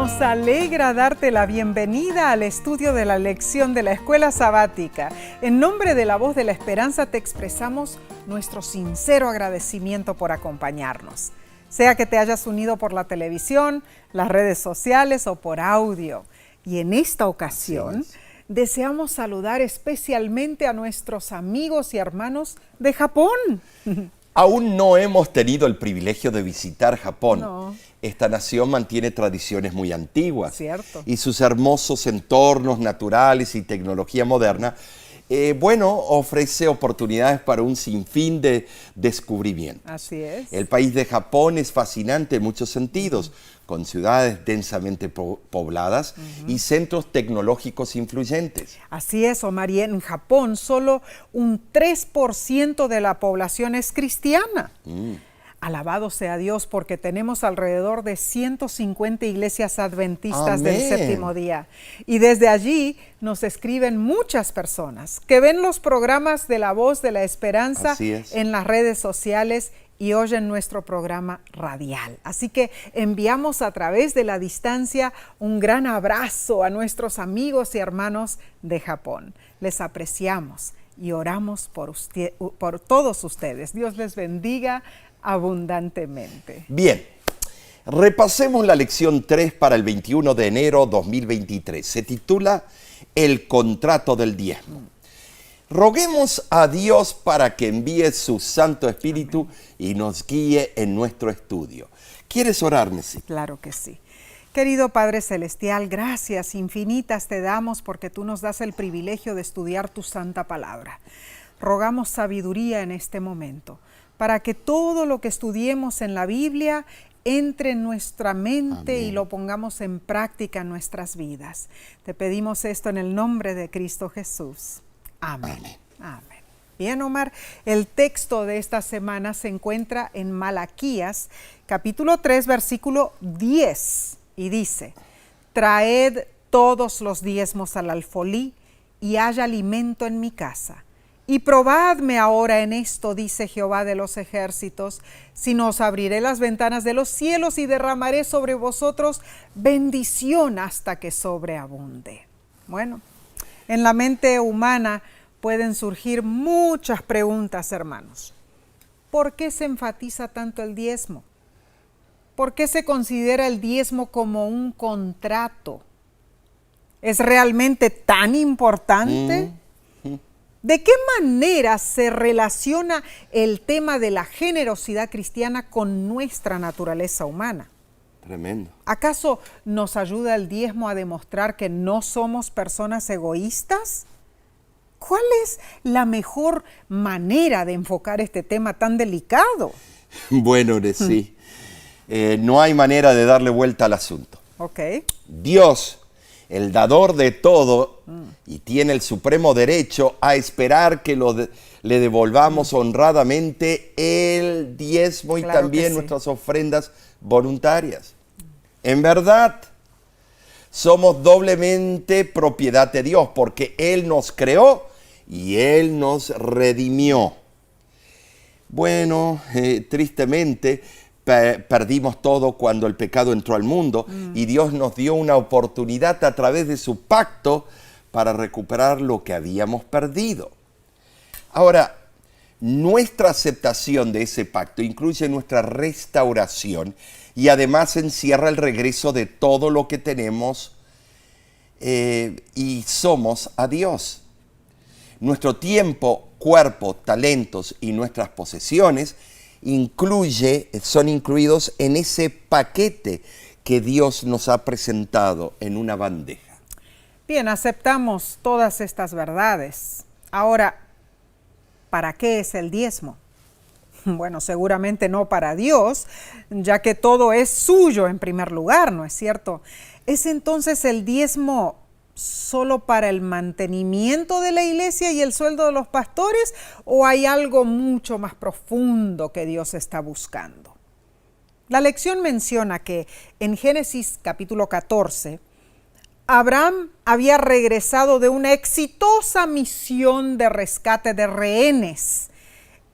Nos alegra darte la bienvenida al estudio de la lección de la Escuela Sabática. En nombre de la Voz de la Esperanza te expresamos nuestro sincero agradecimiento por acompañarnos. Sea que te hayas unido por la televisión, las redes sociales o por audio. Y en esta ocasión deseamos saludar especialmente a nuestros amigos y hermanos de Japón. Aún no hemos tenido el privilegio de visitar Japón. No. Esta nación mantiene tradiciones muy antiguas. Cierto. Y sus hermosos entornos naturales y tecnología moderna, ofrece oportunidades para un sinfín de descubrimientos. Así es. El país de Japón es fascinante en muchos sentidos, con ciudades densamente pobladas y centros tecnológicos influyentes. Así es, Omar, y en Japón solo un 3% de la población es cristiana. Alabado sea Dios, porque tenemos alrededor de 150 iglesias adventistas del séptimo día. Y desde allí nos escriben muchas personas que ven los programas de La Voz de la Esperanza en las redes sociales y oyen nuestro programa radial. Así que enviamos a través de la distancia un gran abrazo a nuestros amigos y hermanos de Japón. Les apreciamos y oramos por todos ustedes. Dios les bendiga abundantemente. Bien, repasemos la lección 3 para el 21 de enero 2023. Se titula El contrato del diezmo. Roguemos a Dios para que envíe su Santo Espíritu y nos guíe en nuestro estudio. ¿Quieres orar, Messi? Claro que sí. Querido Padre Celestial, gracias infinitas te damos porque tú nos das el privilegio de estudiar tu santa palabra. Rogamos sabiduría en este momento, para que todo lo que estudiemos en la Biblia entre en nuestra mente y lo pongamos en práctica en nuestras vidas. Te pedimos esto en el nombre de Cristo Jesús. Amén. Amén. Bien, Omar, el texto de esta semana se encuentra en Malaquías, capítulo 3, versículo 10, y dice: Traed todos los diezmos al alfolí, y haya alimento en mi casa. Y probadme ahora en esto, dice Jehová de los ejércitos, si no os abriré las ventanas de los cielos y derramaré sobre vosotros bendición hasta que sobreabunde. Bueno, en la mente humana pueden surgir muchas preguntas, hermanos. ¿Por qué se enfatiza tanto el diezmo? ¿Por qué se considera el diezmo como un contrato? ¿Es realmente tan importante? ¿De qué manera se relaciona el tema de la generosidad cristiana con nuestra naturaleza humana? Tremendo. ¿Acaso nos ayuda el diezmo a demostrar que no somos personas egoístas? ¿Cuál es la mejor manera de enfocar este tema tan delicado? Bueno, sí. No hay manera de darle vuelta al asunto. Dios, el dador de todo, y tiene el supremo derecho a esperar que le devolvamos honradamente el diezmo y también nuestras ofrendas voluntarias. En verdad, somos doblemente propiedad de Dios porque Él nos creó y Él nos redimió. Bueno, tristemente, perdimos todo cuando el pecado entró al mundo y Dios nos dio una oportunidad a través de su pacto para recuperar lo que habíamos perdido. Ahora, nuestra aceptación de ese pacto incluye nuestra restauración y además encierra el regreso de todo lo que tenemos y somos a Dios. Nuestro tiempo, cuerpo, talentos y nuestras posesiones son incluidos en ese paquete que Dios nos ha presentado en una bandeja. Bien, aceptamos todas estas verdades. Ahora, ¿para qué es el diezmo? Bueno, seguramente no para Dios, ya que todo es suyo en primer lugar, ¿no es cierto? ¿Es entonces el diezmo solo para el mantenimiento de la iglesia y el sueldo de los pastores, o hay algo mucho más profundo que Dios está buscando? La lección menciona que en Génesis capítulo 14, Abraham había regresado de una exitosa misión de rescate de rehenes,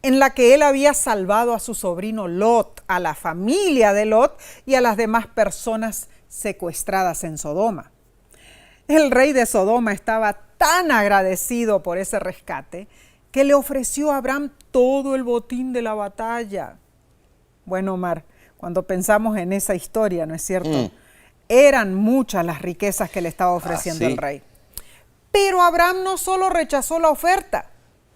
en la que él había salvado a su sobrino Lot, a la familia de Lot y a las demás personas secuestradas en Sodoma. El rey de Sodoma estaba tan agradecido por ese rescate que le ofreció a Abraham todo el botín de la batalla. Bueno, Omar, cuando pensamos en esa historia, ¿no es cierto? Eran muchas las riquezas que le estaba ofreciendo el rey. Pero Abraham no solo rechazó la oferta,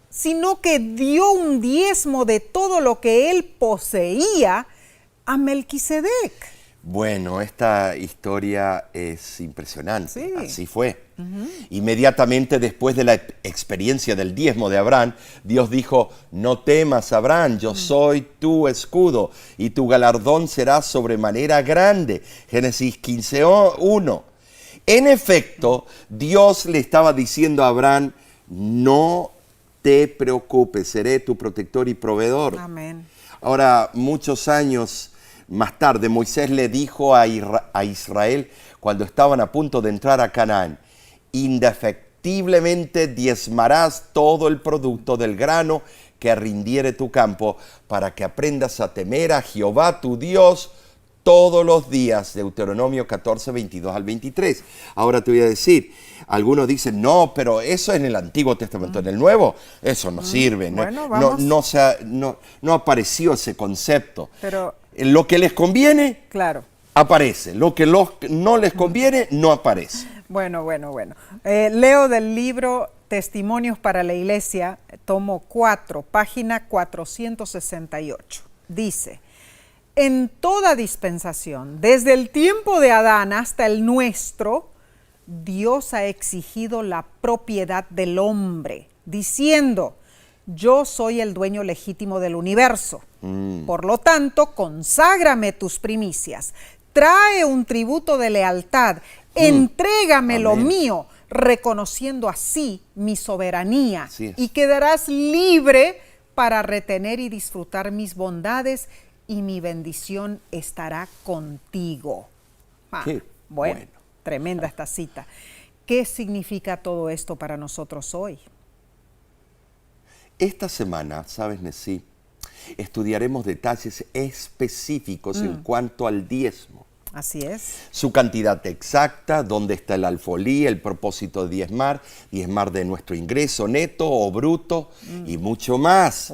sino que dio un diezmo de todo lo que él poseía a Melquisedec. Bueno, esta historia es impresionante. Sí. Así fue. Inmediatamente después de la experiencia del diezmo de Abraham, Dios dijo: no temas, Abraham, yo soy tu escudo y tu galardón será sobremanera grande. Génesis 15:1. En efecto, Dios le estaba diciendo a Abraham: no te preocupes, seré tu protector y proveedor. Amén. Ahora, muchos años más tarde, Moisés le dijo a Israel, cuando estaban a punto de entrar a Canaán: indefectiblemente diezmarás todo el producto del grano que rindiere tu campo, para que aprendas a temer a Jehová tu Dios todos los días. Deuteronomio 14, 22 al 23. Ahora te voy a decir, algunos dicen: no, pero eso es en el Antiguo Testamento. En el Nuevo, eso no sirve. Bueno, no apareció ese concepto. Pero lo que les conviene, claro, aparece. Lo que no les conviene, no aparece. Bueno. Leo del libro Testimonios para la Iglesia, tomo 4, página 468. Dice: en toda dispensación, desde el tiempo de Adán hasta el nuestro, Dios ha exigido la propiedad del hombre, diciendo: yo soy el dueño legítimo del universo. Por lo tanto, conságrame tus primicias, trae un tributo de lealtad, entrégame lo mío, reconociendo así mi soberanía, y quedarás libre para retener y disfrutar mis bondades, y mi bendición estará contigo. Bueno, tremenda esta cita. ¿Qué significa todo esto para nosotros hoy? Esta semana, ¿sabes, Nesí? Estudiaremos detalles específicos en cuanto al diezmo. Así es. Su cantidad exacta, dónde está el alfolí, el propósito de diezmar de nuestro ingreso neto o bruto y mucho más.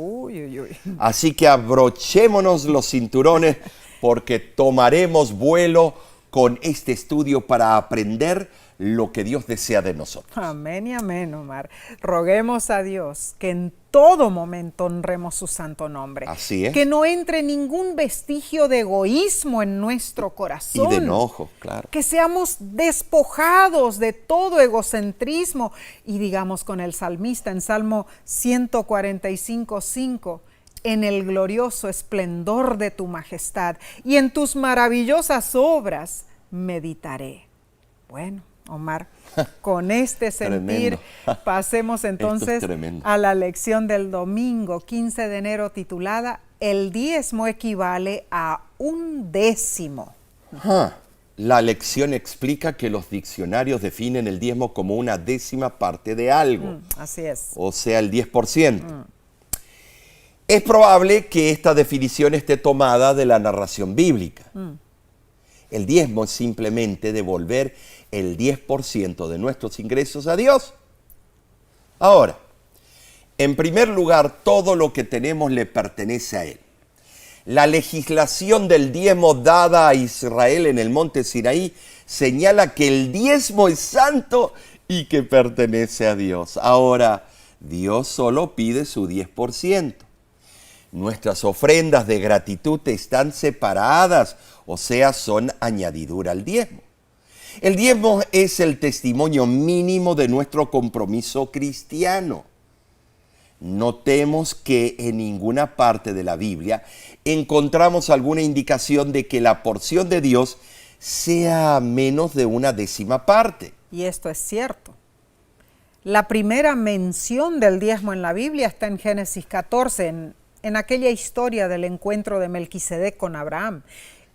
Así que abrochémonos los cinturones, porque tomaremos vuelo con este estudio para aprender lo que Dios desea de nosotros. Amén y amén, Omar. Roguemos a Dios que en todo momento honremos su santo nombre. Así es. Que no entre ningún vestigio de egoísmo en nuestro corazón. Y de enojo, claro. Que seamos despojados de todo egocentrismo y digamos con el salmista en Salmo 145:5: en el glorioso esplendor de tu majestad y en tus maravillosas obras meditaré. Bueno, Omar, con este sentir pasemos entonces a la lección del domingo 15 de enero titulada: el diezmo equivale a un décimo. La lección explica que los diccionarios definen el diezmo como una décima parte de algo. Así es. O sea, el 10%. Es probable que esta definición esté tomada de la narración bíblica. El diezmo es simplemente devolver el 10% de nuestros ingresos a Dios. Ahora, en primer lugar, todo lo que tenemos le pertenece a Él. La legislación del diezmo dada a Israel en el monte Sinaí señala que el diezmo es santo y que pertenece a Dios. Ahora, Dios solo pide su 10%. Nuestras ofrendas de gratitud están separadas, o sea, son añadidura al diezmo. El diezmo es el testimonio mínimo de nuestro compromiso cristiano. Notemos que en ninguna parte de la Biblia encontramos alguna indicación de que la porción de Dios sea menos de una décima parte. Y esto es cierto. La primera mención del diezmo en la Biblia está en Génesis 14, en aquella historia del encuentro de Melquisedec con Abraham.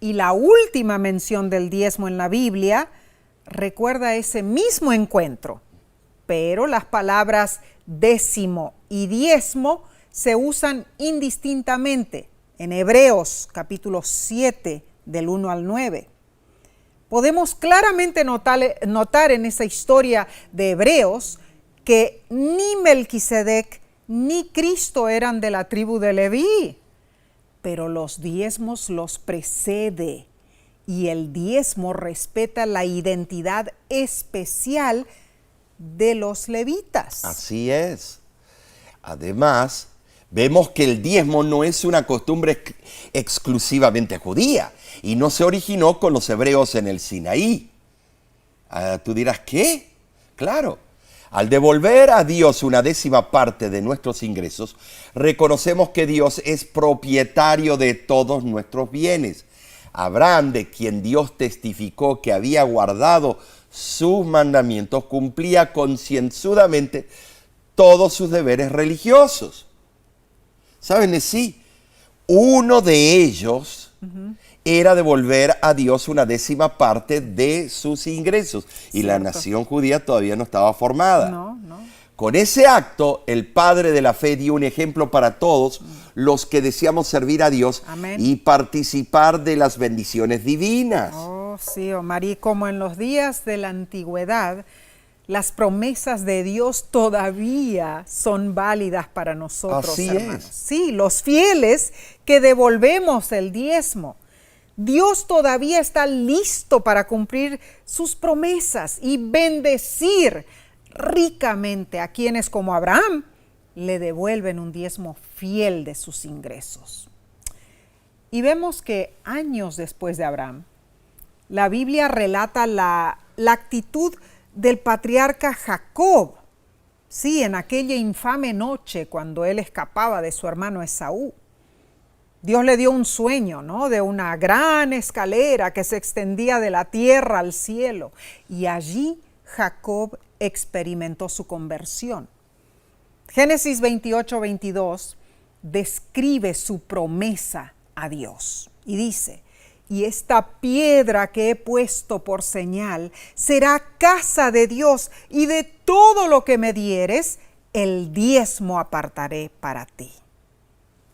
Y la última mención del diezmo en la Biblia recuerda ese mismo encuentro, pero las palabras décimo y diezmo se usan indistintamente en Hebreos capítulo 7 del 1 al 9. Podemos claramente notar en esa historia de Hebreos que ni Melquisedec ni Cristo eran de la tribu de Leví, pero los diezmos los precede y el diezmo respeta la identidad especial de los levitas. Así es. Además, vemos que el diezmo no es una costumbre exclusivamente judía y no se originó con los hebreos en el Sinaí. Tú dirás, ¿qué? Claro. Al devolver a Dios una décima parte de nuestros ingresos, reconocemos que Dios es propietario de todos nuestros bienes. Abraham, de quien Dios testificó que había guardado sus mandamientos, cumplía concienzudamente todos sus deberes religiosos. ¿Saben? Sí, uno de ellos era devolver a Dios una décima parte de sus ingresos. Y Cierto. La nación judía todavía no estaba formada. No. Con ese acto, el padre de la fe dio un ejemplo para todos los que deseamos servir a Dios. Amén. Y participar de las bendiciones divinas. Oh, sí, Omar, y como en los días de la antigüedad, las promesas de Dios todavía son válidas para nosotros, Así hermanos. es. Sí, los fieles que devolvemos el diezmo. Dios todavía está listo para cumplir sus promesas y bendecir ricamente a quienes, como Abraham, le devuelven un diezmo fiel de sus ingresos. Y vemos que años después de Abraham, la Biblia relata la actitud del patriarca Jacob, sí, en aquella infame noche cuando él escapaba de su hermano Esaú. Dios le dio un sueño, ¿no?, de una gran escalera que se extendía de la tierra al cielo, y allí Jacob experimentó su conversión. Génesis 28-22 describe su promesa a Dios y dice: y esta piedra que he puesto por señal será casa de Dios, y de todo lo que me dieres, el diezmo apartaré para ti.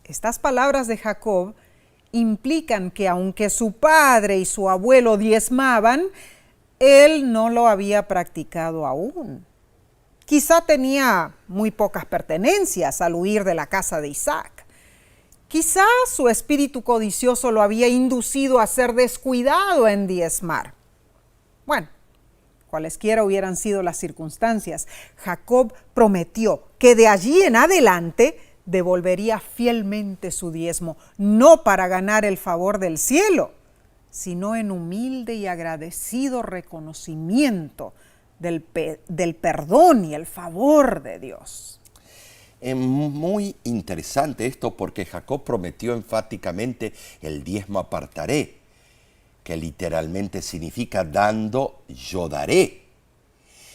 Estas palabras de Jacob implican que aunque su padre y su abuelo diezmaban, él no lo había practicado aún. Quizá tenía muy pocas pertenencias al huir de la casa de Isaac. Quizá su espíritu codicioso lo había inducido a ser descuidado en diezmar. Bueno, cualesquiera hubieran sido las circunstancias, Jacob prometió que de allí en adelante devolvería fielmente su diezmo, no para ganar el favor del cielo, sino en humilde y agradecido reconocimiento del perdón y el favor de Dios. Es muy interesante esto porque Jacob prometió enfáticamente el diezmo apartaré, que literalmente significa dando yo daré.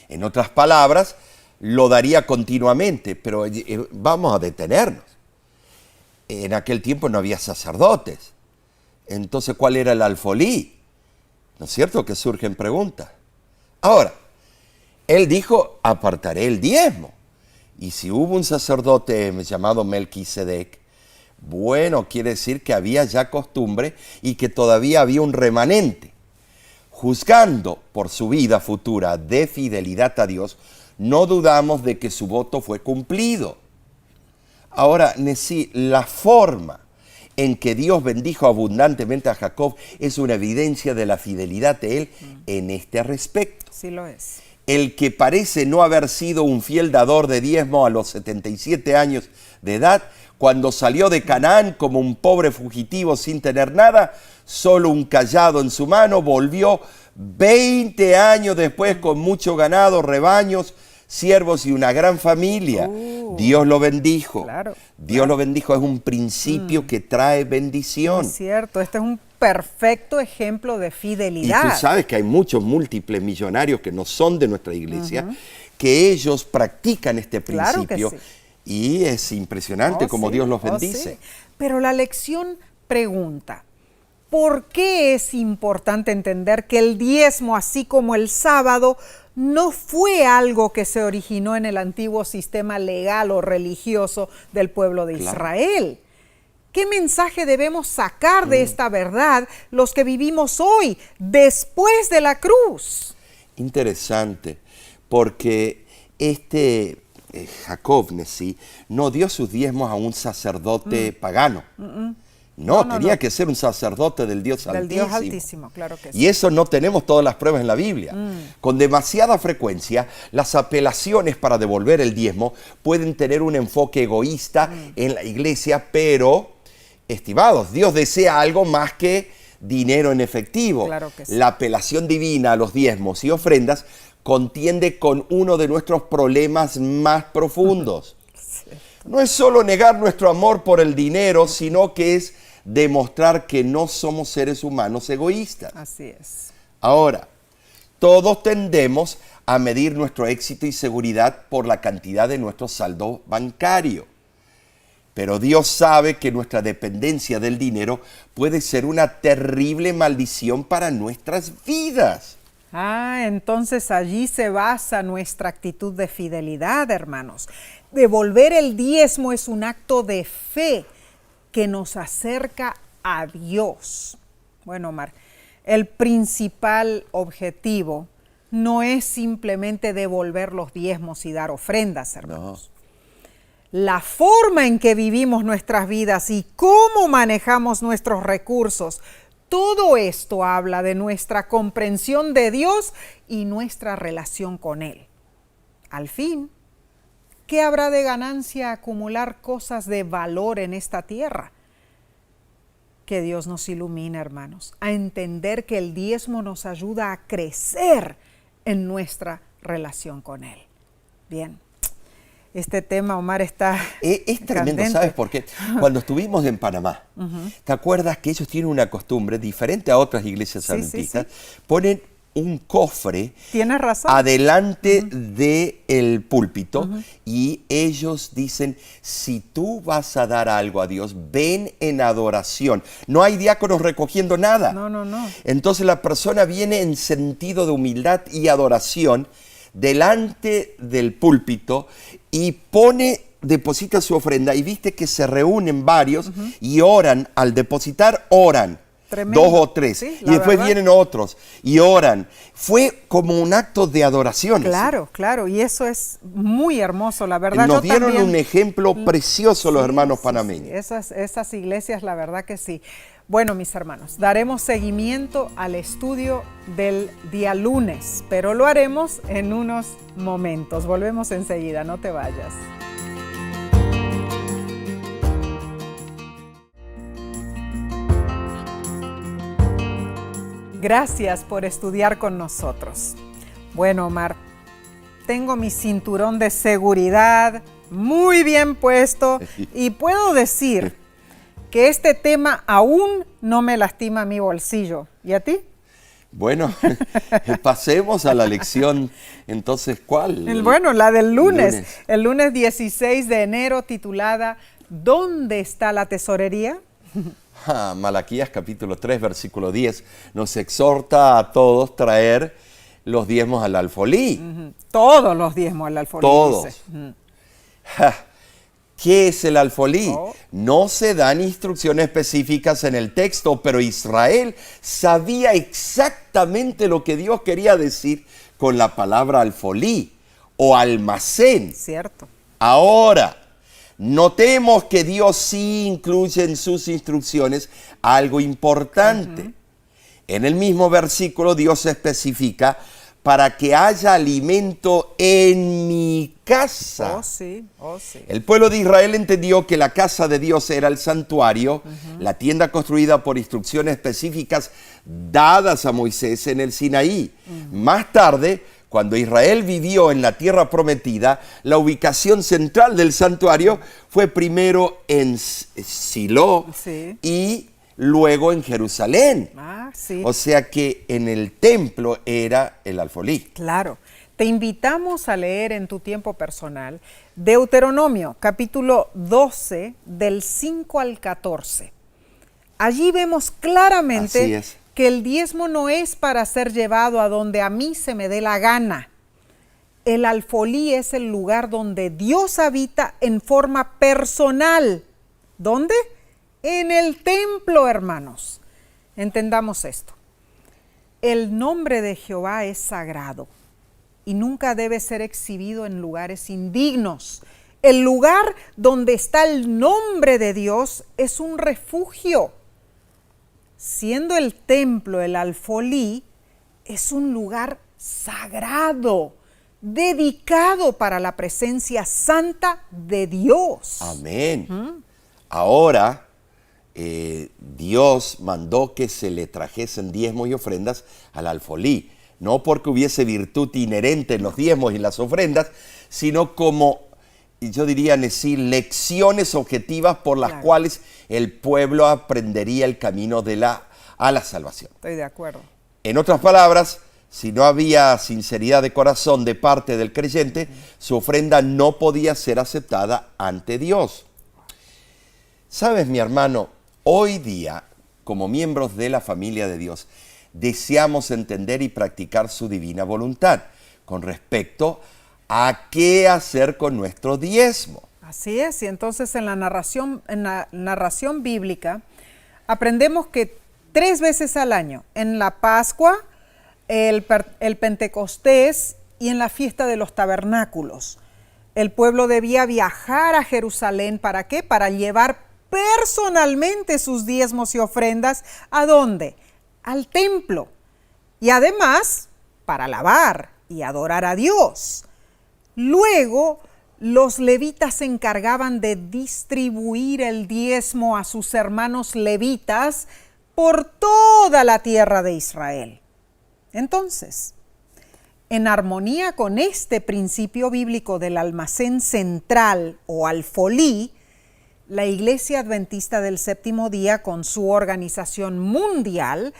En otras palabras, lo daría continuamente, pero vamos a detenernos. En aquel tiempo no había sacerdotes. Entonces, ¿cuál era el alfolí? ¿No es cierto que surgen preguntas? Ahora, él dijo, apartaré el diezmo. Y si hubo un sacerdote llamado Melquisedec, bueno, quiere decir que había ya costumbre y que todavía había un remanente. Juzgando por su vida futura de fidelidad a Dios, no dudamos de que su voto fue cumplido. Ahora, la forma en que Dios bendijo abundantemente a Jacob es una evidencia de la fidelidad de él en este respecto. Sí lo es. El que parece no haber sido un fiel dador de diezmo a los 77 años de edad, cuando salió de Canaán como un pobre fugitivo sin tener nada, solo un cayado en su mano, volvió 20 años después con mucho ganado, rebaños, siervos y una gran familia. Dios lo bendijo. Claro, Dios lo bendijo. Es un principio que trae bendición. Es cierto, este es un perfecto ejemplo de fidelidad. Y tú sabes que hay muchos múltiples millonarios que no son de nuestra iglesia, que ellos practican este principio. Claro que sí. Y es impresionante cómo Dios los bendice. Sí. Pero la lección pregunta: ¿por qué es importante entender que el diezmo, así como el sábado, no fue algo que se originó en el antiguo sistema legal o religioso del pueblo de Israel? ¿Qué mensaje debemos sacar de esta verdad los que vivimos hoy, después de la cruz? Interesante, porque Jacob Nesí no dio sus diezmos a un sacerdote pagano. No, tenía que ser un sacerdote del Dios Altísimo. Del Dios Altísimo, claro que sí. Y eso no tenemos todas las pruebas en la Biblia. Con demasiada frecuencia, las apelaciones para devolver el diezmo pueden tener un enfoque egoísta en la iglesia, pero, estimados, Dios desea algo más que dinero en efectivo. Claro que sí. La apelación divina a los diezmos y ofrendas contiende con uno de nuestros problemas más profundos. No es solo negar nuestro amor por el dinero, sino que es demostrar que no somos seres humanos egoístas. Así es. Ahora, todos tendemos a medir nuestro éxito y seguridad por la cantidad de nuestro saldo bancario. Pero Dios sabe que nuestra dependencia del dinero puede ser una terrible maldición para nuestras vidas. Entonces allí se basa nuestra actitud de fidelidad, hermanos. Devolver el diezmo es un acto de fe que nos acerca a Dios. Bueno, Omar, el principal objetivo no es simplemente devolver los diezmos y dar ofrendas, hermanos. No. La forma en que vivimos nuestras vidas y cómo manejamos nuestros recursos, todo esto habla de nuestra comprensión de Dios y nuestra relación con Él. Al fin, ¿qué habrá de ganancia acumular cosas de valor en esta tierra? Que Dios nos ilumine, hermanos, a entender que el diezmo nos ayuda a crecer en nuestra relación con Él. Bien. Este tema, Omar, está es tremendo, ¿sabes por qué? Cuando estuvimos en Panamá, ¿te acuerdas que ellos tienen una costumbre diferente a otras iglesias adventistas? Sí. Ponen un cofre adelante del púlpito y ellos dicen, si tú vas a dar algo a Dios, ven en adoración. No hay diáconos recogiendo nada. No. Entonces la persona viene en sentido de humildad y adoración delante del púlpito y deposita su ofrenda, y viste que se reúnen varios y oran. Al depositar, oran. Tremendo. 2 o 3, sí, y después vienen otros y oran. Fue como un acto de adoración. Claro, y eso es muy hermoso, la verdad. Nos dieron un ejemplo precioso los hermanos panameños. Esas iglesias, la verdad que sí. Bueno, mis hermanos, daremos seguimiento al estudio del día lunes, pero lo haremos en unos momentos. Volvemos enseguida, no te vayas. Gracias por estudiar con nosotros. Bueno, Omar, tengo mi cinturón de seguridad muy bien puesto y puedo decir que este tema aún no me lastima mi bolsillo. ¿Y a ti? Bueno, pasemos a la lección. Entonces, ¿cuál? La del lunes. El lunes 16 de enero, titulada ¿Dónde está la tesorería? Malaquías capítulo 3, versículo 10, nos exhorta a todos traer los diezmos al alfolí. Todos los diezmos al alfolí. Todos. ¿Qué es el alfolí? No se dan instrucciones específicas en el texto, pero Israel sabía exactamente lo que Dios quería decir con la palabra alfolí o almacén. Cierto. Ahora, notemos que Dios sí incluye en sus instrucciones algo importante. En el mismo versículo Dios especifica: para que haya alimento en mi casa. Oh, sí. El pueblo de Israel entendió que la casa de Dios era el santuario, la tienda construida por instrucciones específicas dadas a Moisés en el Sinaí. Más tarde, cuando Israel vivió en la tierra prometida, la ubicación central del santuario fue primero en Silo y luego en Jerusalén. O sea que en el templo era el alfolí. Claro. Te invitamos a leer en tu tiempo personal Deuteronomio, capítulo 12, del 5 al 14. Allí vemos claramente que el diezmo no es para ser llevado a donde a mí se me dé la gana. El alfolí es el lugar donde Dios habita en forma personal. ¿Dónde? en el templo, hermanos. Entendamos esto. El nombre de Jehová es sagrado y nunca debe ser exhibido en lugares indignos. El lugar donde está el nombre de Dios es un refugio. Siendo el templo el alfolí, es un lugar sagrado, dedicado para la presencia santa de Dios. Amén. Ahora, Dios mandó que se le trajesen diezmos y ofrendas al alfolí, no porque hubiese virtud inherente en los diezmos y las ofrendas, sino como, yo diría decir, lecciones objetivas por las cuales el pueblo aprendería el camino a la salvación. Estoy de acuerdo. En otras palabras, si no había sinceridad de corazón de parte del creyente, su ofrenda no podía ser aceptada ante Dios. ¿Sabes, mi hermano? Hoy día, como miembros de la familia de Dios, deseamos entender y practicar su divina voluntad con respecto a qué hacer con nuestro diezmo. Así es, y entonces en la narración bíblica aprendemos que 3 veces al año, en la Pascua, el Pentecostés y en la fiesta de los tabernáculos, el pueblo debía viajar a Jerusalén. ¿Para qué? Para llevar personalmente sus diezmos y ofrendas. ¿A dónde? Al templo. Y además, para alabar y adorar a Dios. Luego, los levitas se encargaban de distribuir el diezmo a sus hermanos levitas por toda la tierra de Israel. Entonces, en armonía con este principio bíblico del almacén central o alfolí, la Iglesia Adventista del Séptimo Día, con su organización mundial,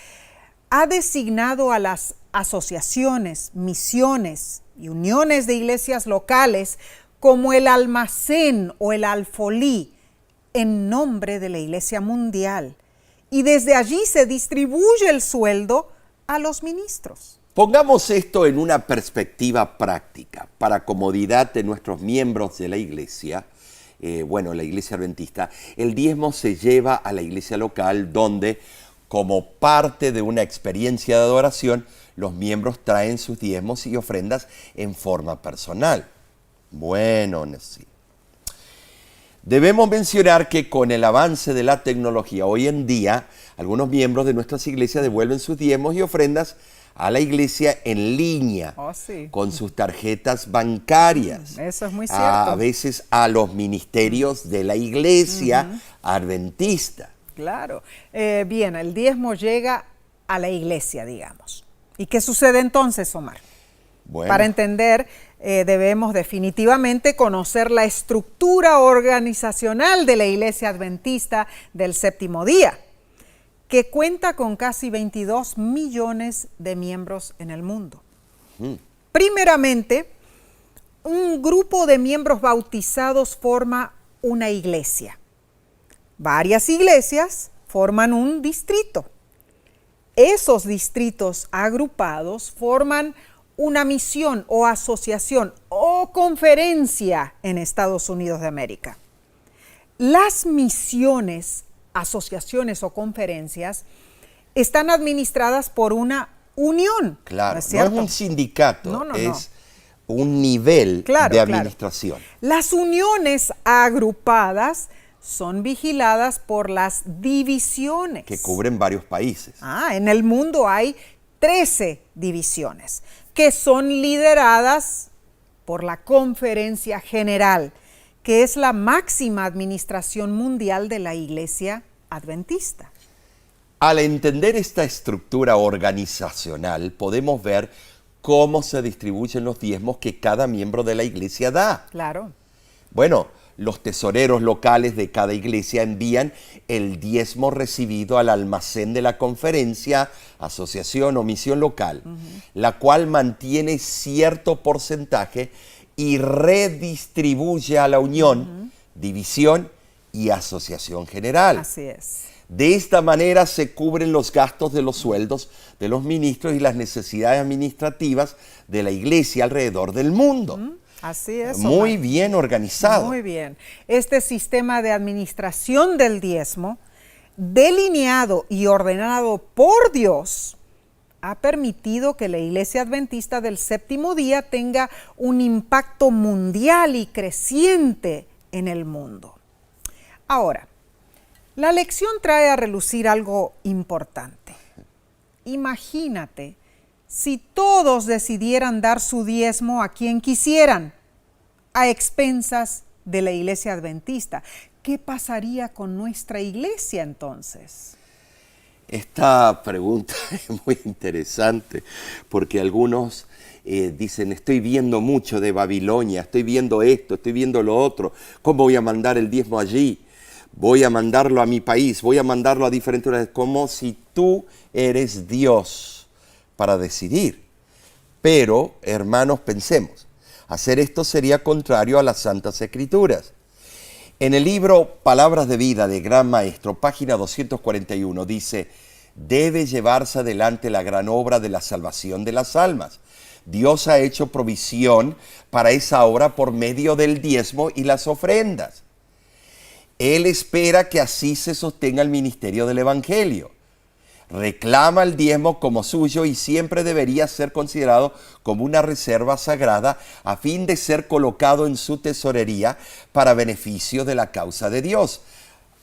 ha designado a las asociaciones, misiones y uniones de iglesias locales como el almacén o el alfolí en nombre de la Iglesia Mundial. Y desde allí se distribuye el sueldo a los ministros. Pongamos esto en una perspectiva práctica, para comodidad de nuestros miembros de la iglesia, la iglesia adventista. El diezmo se lleva a la iglesia local donde, como parte de una experiencia de adoración, los miembros traen sus diezmos y ofrendas en forma personal. Bueno, sí. Debemos mencionar que con el avance de la tecnología hoy en día, algunos miembros de nuestras iglesias devuelven sus diezmos y ofrendas a la iglesia en línea, con sus tarjetas bancarias. Eso es muy cierto. A veces a los ministerios de la iglesia adventista. Claro. Bien, el diezmo llega a la iglesia, digamos. ¿Y qué sucede entonces, Omar? Bueno. Para entender, debemos definitivamente conocer la estructura organizacional de la Iglesia Adventista del Séptimo Día, que cuenta con casi 22 millones de miembros en el mundo. Primeramente, un grupo de miembros bautizados forma una iglesia. Varias iglesias forman un distrito. Esos distritos agrupados forman una misión o asociación o conferencia en Estados Unidos de América. Las misiones, asociaciones o conferencias están administradas por una unión. Claro, ¿no es cierto? No es un sindicato, es un nivel de administración. Claro. Las uniones agrupadas son vigiladas por las divisiones. Que cubren varios países. En el mundo hay 13 divisiones que son lideradas por la Conferencia General, que es la máxima administración mundial de la Iglesia Adventista. Al entender esta estructura organizacional, podemos ver cómo se distribuyen los diezmos que cada miembro de la iglesia da. Claro. Bueno, los tesoreros locales de cada iglesia envían el diezmo recibido al almacén de la conferencia, asociación o misión local, la cual mantiene cierto porcentaje y redistribuye a la unión, división y asociación general. Así es. De esta manera se cubren los gastos de los sueldos de los ministros y las necesidades administrativas de la iglesia alrededor del mundo. Así es. Muy bien organizado. Muy bien. Este sistema de administración del diezmo delineado y ordenado por Dios, ha permitido que la Iglesia Adventista del Séptimo Día tenga un impacto mundial y creciente en el mundo. Ahora, la lección trae a relucir algo importante. Imagínate si todos decidieran dar su diezmo a quien quisieran, a expensas de la Iglesia Adventista. ¿Qué pasaría con nuestra iglesia entonces? Esta pregunta es muy interesante porque algunos dicen, estoy viendo mucho de Babilonia, estoy viendo esto, estoy viendo lo otro, ¿cómo voy a mandar el diezmo allí? Voy a mandarlo a mi país, voy a mandarlo a diferentes lugares, como si tú eres Dios para decidir. Pero, hermanos, pensemos, hacer esto sería contrario a las Santas Escrituras. En el libro Palabras de Vida de Gran Maestro, página 241, dice, debe llevarse adelante la gran obra de la salvación de las almas. Dios ha hecho provisión para esa obra por medio del diezmo y las ofrendas. Él espera que así se sostenga el ministerio del Evangelio. Reclama el diezmo como suyo y siempre debería ser considerado como una reserva sagrada a fin de ser colocado en su tesorería para beneficio de la causa de Dios.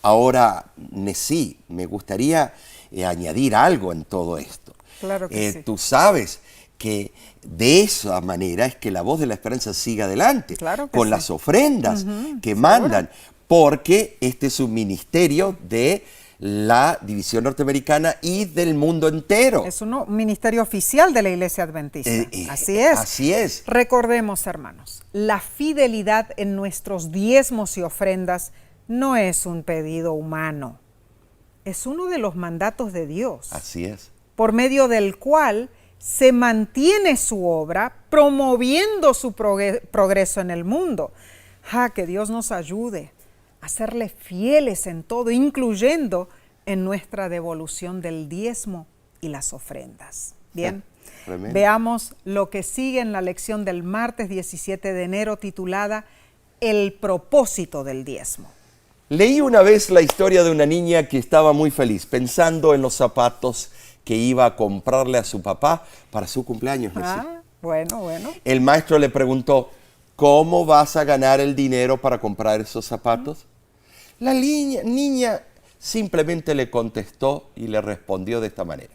Ahora, sí, me gustaría añadir algo en todo esto. Claro que sí. Tú sabes que de esa manera es que la voz de la esperanza siga adelante, claro que con sí. las ofrendas que mandan, porque este es un ministerio de la división norteamericana y del mundo entero. Es un ministerio oficial de la Iglesia Adventista. Así es. Así es. Recordemos, hermanos, la fidelidad en nuestros diezmos y ofrendas no es un pedido humano. Es uno de los mandatos de Dios. Así es. Por medio del cual se mantiene su obra, promoviendo su progreso en el mundo. Que Dios nos ayude a serle fieles en todo, incluyendo en nuestra devolución del diezmo y las ofrendas. Bien, veamos lo que sigue en la lección del martes 17 de enero titulada El propósito del diezmo. Leí una vez la historia de una niña que estaba muy feliz, pensando en los zapatos que iba a comprarle a su papá para su cumpleaños. Bueno. El maestro le preguntó, ¿cómo vas a ganar el dinero para comprar esos zapatos? La niña simplemente le contestó y le respondió de esta manera.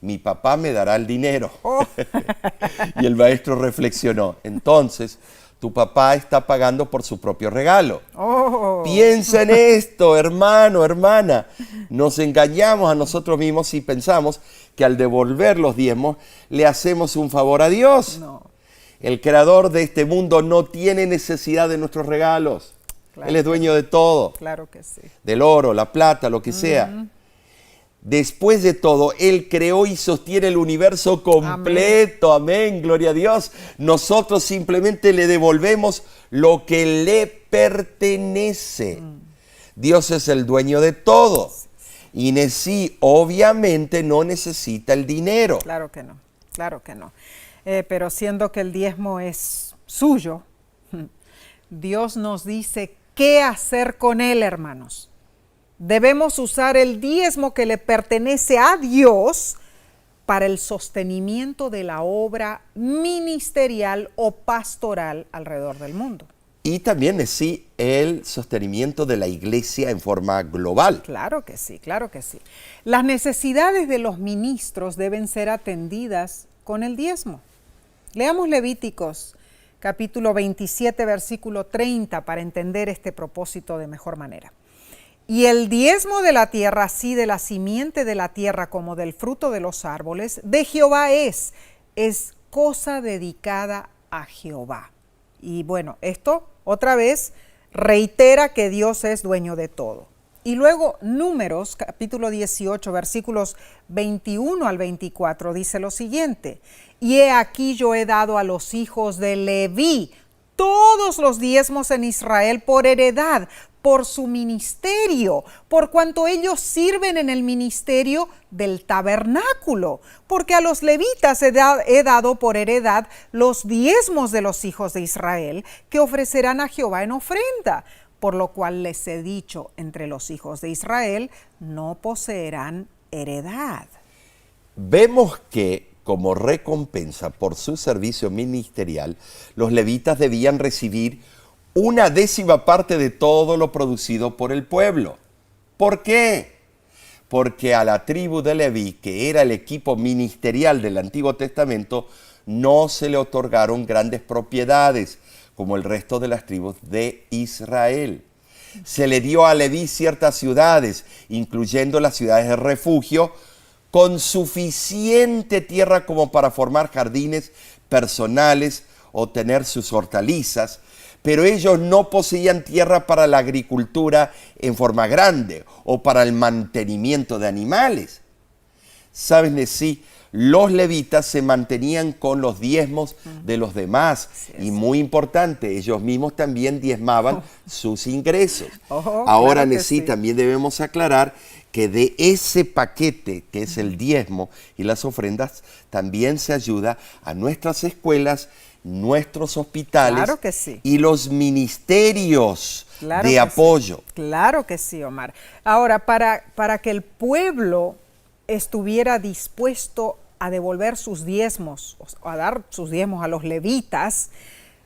Mi papá me dará el dinero. Y el maestro reflexionó. Entonces, tu papá está pagando por su propio regalo. Piensa en esto, hermano, hermana. Nos engañamos a nosotros mismos si pensamos que al devolver los diezmos le hacemos un favor a Dios. No. El creador de este mundo no tiene necesidad de nuestros regalos. Claro. Él es dueño de todo. Claro que sí. Del oro, la plata, lo que sea. Después de todo, Él creó y sostiene el universo completo. Amén, gloria a Dios. Nosotros simplemente le devolvemos lo que le pertenece. Dios es el dueño de todo. Y sí, obviamente no necesita el dinero. Claro que no, claro que no. Pero siendo que el diezmo es suyo, Dios nos dice qué hacer con él, hermanos. Debemos usar el diezmo que le pertenece a Dios para el sostenimiento de la obra ministerial o pastoral alrededor del mundo. Y también sí el sostenimiento de la iglesia en forma global. Claro que sí, claro que sí. Las necesidades de los ministros deben ser atendidas con el diezmo. Leamos Levíticos, capítulo 27, versículo 30, para entender este propósito de mejor manera. Y el diezmo de la tierra, así de la simiente de la tierra como del fruto de los árboles, de Jehová es cosa dedicada a Jehová. Y bueno, esto otra vez reitera que Dios es dueño de todo. Y luego Números, capítulo 18, versículos 21 al 24, dice lo siguiente. Y he aquí yo he dado a los hijos de Leví todos los diezmos en Israel por heredad, por su ministerio, por cuanto ellos sirven en el ministerio del tabernáculo, porque a los levitas he dado por heredad los diezmos de los hijos de Israel, que ofrecerán a Jehová en ofrenda. por lo cual les he dicho, entre los hijos de Israel no poseerán heredad. Vemos que, como recompensa por su servicio ministerial, los levitas debían recibir 1/10 parte de todo lo producido por el pueblo. ¿Por qué? Porque a la tribu de Leví, que era el equipo ministerial del Antiguo Testamento, no se le otorgaron grandes propiedades, como el resto de las tribus de Israel. Se le dio a Leví ciertas ciudades, incluyendo las ciudades de refugio, con suficiente tierra como para formar jardines personales o tener sus hortalizas, pero ellos no poseían tierra para la agricultura en forma grande o para el mantenimiento de animales. ¿Sabes? Sí, los levitas se mantenían con los diezmos de los demás. Y muy importante, ellos mismos también diezmaban sus ingresos. Ahora, claro sí, también debemos aclarar que de ese paquete que es el diezmo y las ofrendas, también se ayuda a nuestras escuelas, nuestros hospitales Claro que sí. y los ministerios Claro de que apoyo. Sí. Claro que sí, Omar. Ahora, para que el pueblo estuviera dispuesto a devolver sus diezmos, a dar sus diezmos a los levitas,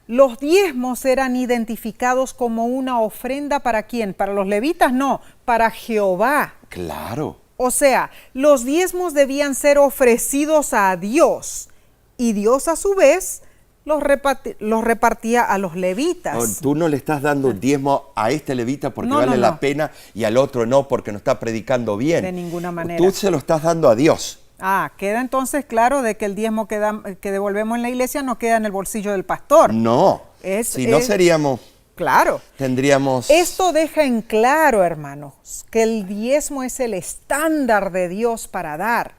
los diezmos eran identificados como una ofrenda ¿para quién? Para los levitas no, para Jehová. Claro. O sea, los diezmos debían ser ofrecidos a Dios y Dios a su vez los repartía a los levitas. No, tú no le estás dando un diezmo a este levita porque vale la pena y al otro no porque no está predicando bien. De ninguna manera. Tú se lo estás dando a Dios. Queda entonces claro de que el diezmo que devolvemos en la iglesia no queda en el bolsillo del pastor. No, si no seríamos... Claro. Tendríamos... Esto deja en claro, hermanos, que el diezmo es el estándar de Dios para dar.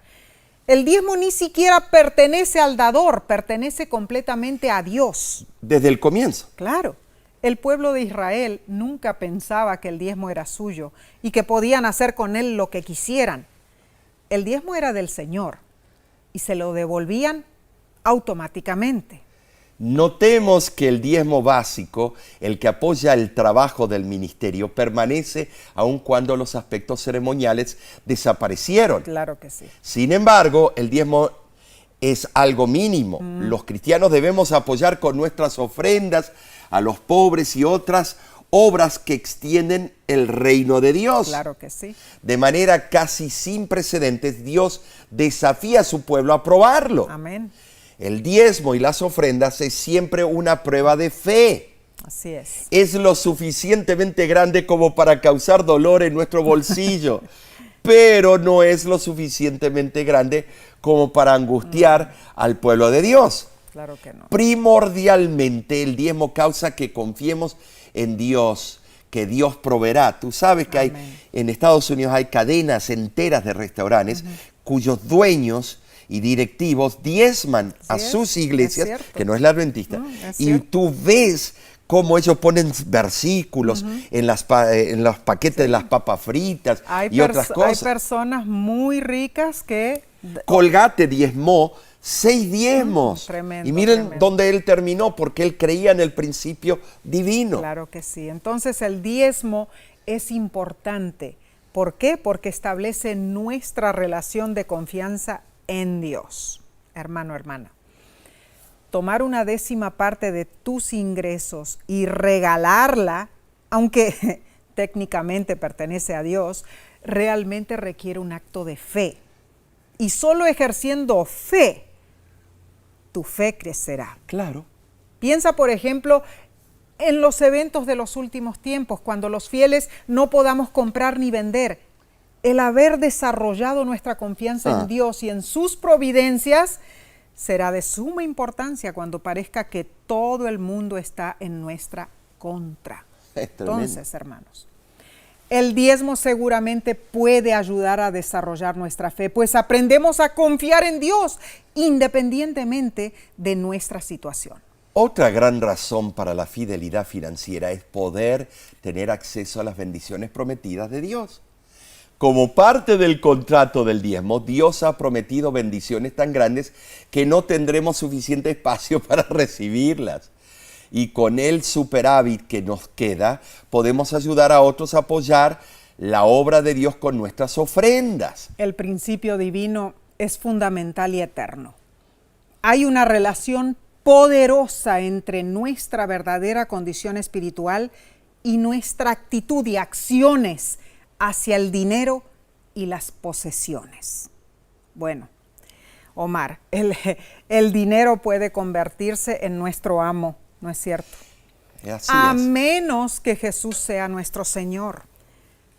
El diezmo ni siquiera pertenece al dador, pertenece completamente a Dios. Desde el comienzo. Claro. El pueblo de Israel nunca pensaba que el diezmo era suyo y que podían hacer con él lo que quisieran. El diezmo era del Señor y se lo devolvían automáticamente. Notemos que el diezmo básico, el que apoya el trabajo del ministerio, permanece aun cuando los aspectos ceremoniales desaparecieron. Claro que sí. Sin embargo, el diezmo es algo mínimo. Los cristianos debemos apoyar con nuestras ofrendas a los pobres y otras obras que extienden el reino de Dios. Claro que sí. De manera casi sin precedentes, Dios desafía a su pueblo a probarlo. Amén. El diezmo y las ofrendas es siempre una prueba de fe. Así es. Es lo suficientemente grande como para causar dolor en nuestro bolsillo, pero no es lo suficientemente grande como para angustiar al pueblo de Dios. Claro que no. Primordialmente, el diezmo causa que confiemos en Dios, que Dios proveerá. Tú sabes que en Estados Unidos hay cadenas enteras de restaurantes cuyos dueños y directivos diezman a sus iglesias, que no es la adventista, y tú ves cómo ellos ponen versículos en los paquetes de las papas fritas y otras cosas. Hay personas muy ricas que... Colgate diezmó 6 diezmos. Tremendo, y miren tremendo. dónde él terminó, porque él creía en el principio divino. Claro que sí. Entonces el diezmo es importante. ¿Por qué? Porque establece nuestra relación de confianza en Dios. Hermano, hermana. Tomar 1/10 parte de tus ingresos y regalarla, aunque técnicamente pertenece a Dios, realmente requiere un acto de fe. Y solo ejerciendo fe, tu fe crecerá. Claro. Piensa, por ejemplo, en los eventos de los últimos tiempos, cuando los fieles no podamos comprar ni vender. El haber desarrollado nuestra confianza en Dios y en sus providencias será de suma importancia cuando parezca que todo el mundo está en nuestra contra. Entonces, hermanos, el diezmo seguramente puede ayudar a desarrollar nuestra fe, pues aprendemos a confiar en Dios independientemente de nuestra situación. Otra gran razón para la fidelidad financiera es poder tener acceso a las bendiciones prometidas de Dios. Como parte del contrato del diezmo, Dios ha prometido bendiciones tan grandes que no tendremos suficiente espacio para recibirlas. y con el superávit que nos queda podemos ayudar a otros a apoyar la obra de Dios con nuestras ofrendas. El principio divino es fundamental y eterno. Hay una relación poderosa entre nuestra verdadera condición espiritual y nuestra actitud y acciones hacia el dinero y las posesiones. Bueno, Omar, el dinero puede convertirse en nuestro amo, ¿no es cierto? A menos que Jesús sea nuestro Señor.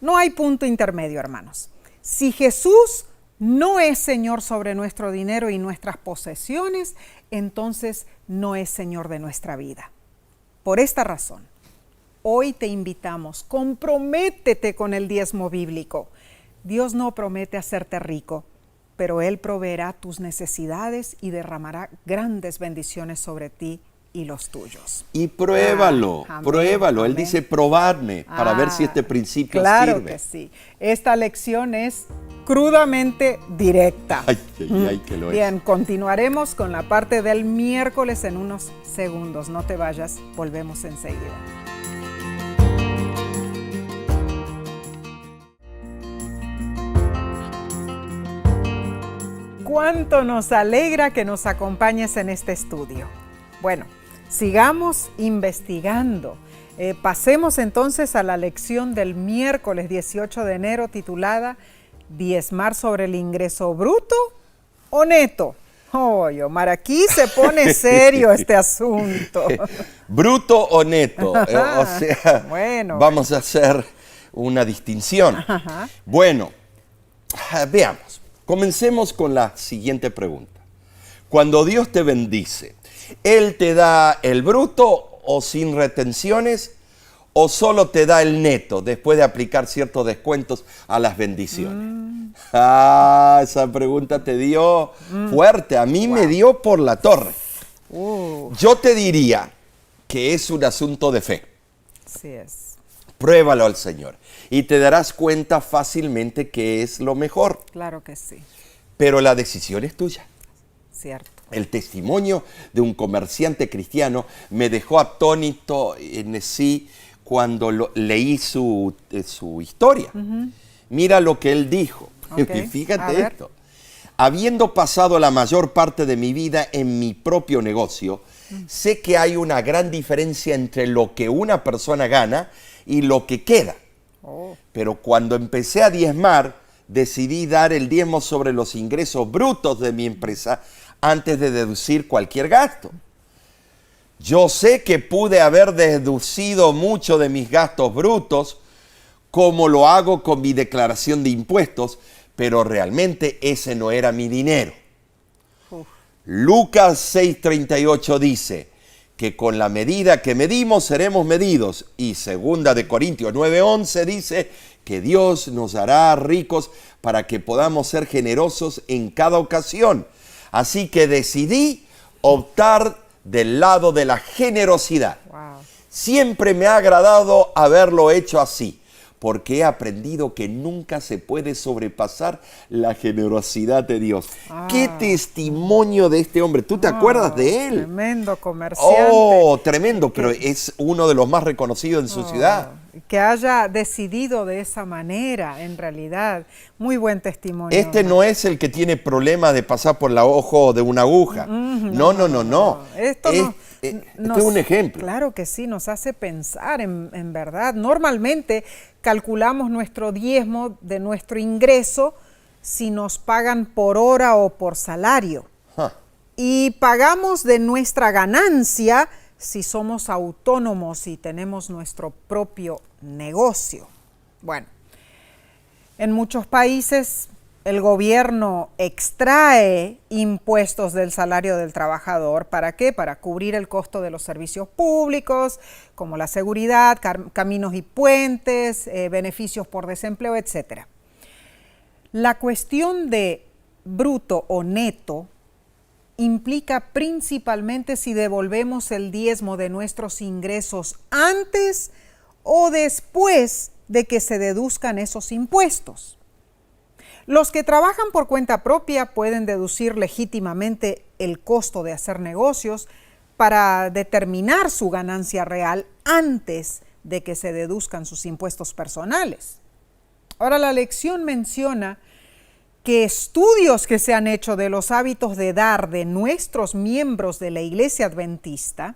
No hay punto intermedio, hermanos. Si Jesús no es Señor sobre nuestro dinero y nuestras posesiones, entonces no es Señor de nuestra vida. Por esta razón, hoy te invitamos, comprométete con el diezmo bíblico. Dios no promete hacerte rico, pero Él proveerá tus necesidades y derramará grandes bendiciones sobre ti y los tuyos. Y pruébalo, pruébalo. Amén. Él dice probadme para ver si este principio sirve. Claro que sí. Esta lección es crudamente directa. Ay, que lo es. Bien, continuaremos con la parte del miércoles en unos segundos. No te vayas, volvemos enseguida. Cuánto nos alegra que nos acompañes en este estudio. Bueno, sigamos investigando. Pasemos entonces a la lección del miércoles 18 de enero titulada ¿Diezmar sobre el ingreso bruto o neto? Oye, Omar, aquí se pone serio este asunto. ¿Bruto o neto? O sea, bueno, vamos a hacer una distinción. Ajá. Bueno, veamos. Comencemos con la siguiente pregunta. Cuando Dios te bendice, ¿Él te da el bruto o sin retenciones o solo te da el neto después de aplicar ciertos descuentos a las bendiciones? Esa pregunta te dio fuerte. A mí me dio por la torre. Yo te diría que es un asunto de fe. Así es. Pruébalo al Señor y te darás cuenta fácilmente que es lo mejor. Claro que sí. Pero la decisión es tuya. Cierto. El testimonio de un comerciante cristiano me dejó atónito en sí cuando leí su historia. Mira lo que él dijo. Okay. Fíjate esto. Habiendo pasado la mayor parte de mi vida en mi propio negocio, sé que hay una gran diferencia entre lo que una persona gana y lo que queda. Pero cuando empecé a diezmar, decidí dar el diezmo sobre los ingresos brutos de mi empresa antes de deducir cualquier gasto. Yo sé que pude haber deducido mucho de mis gastos brutos, como lo hago con mi declaración de impuestos, pero realmente ese no era mi dinero. Lucas 6:38 dice que con la medida que medimos seremos medidos. Y 2 de Corintios 9:11 dice que Dios nos hará ricos para que podamos ser generosos en cada ocasión. Así que decidí optar del lado de la generosidad. Wow. Siempre me ha agradado haberlo hecho así, porque he aprendido que nunca se puede sobrepasar la generosidad de Dios. ¡Qué testimonio de este hombre! ¿Tú te acuerdas de él? Tremendo comerciante. ¡Oh, tremendo! Pero es uno de los más reconocidos en su ciudad. Que haya decidido de esa manera, en realidad. Muy buen testimonio. Este no es el que tiene problema de pasar por el ojo de una aguja. No. Esto este es un ejemplo. Claro que sí, nos hace pensar en verdad. Normalmente calculamos nuestro diezmo de nuestro ingreso si nos pagan por hora o por salario. Y pagamos de nuestra ganancia si somos autónomos y tenemos nuestro propio negocio. Bueno, en muchos países el gobierno extrae impuestos del salario del trabajador. ¿Para qué? Para cubrir el costo de los servicios públicos, como la seguridad, caminos y puentes, beneficios por desempleo, etc. La cuestión de bruto o neto implica principalmente si devolvemos el diezmo de nuestros ingresos antes o después de que se deduzcan esos impuestos. Los que trabajan por cuenta propia pueden deducir legítimamente el costo de hacer negocios para determinar su ganancia real antes de que se deduzcan sus impuestos personales. Ahora, la lección menciona que estudios que se han hecho de los hábitos de dar de nuestros miembros de la Iglesia Adventista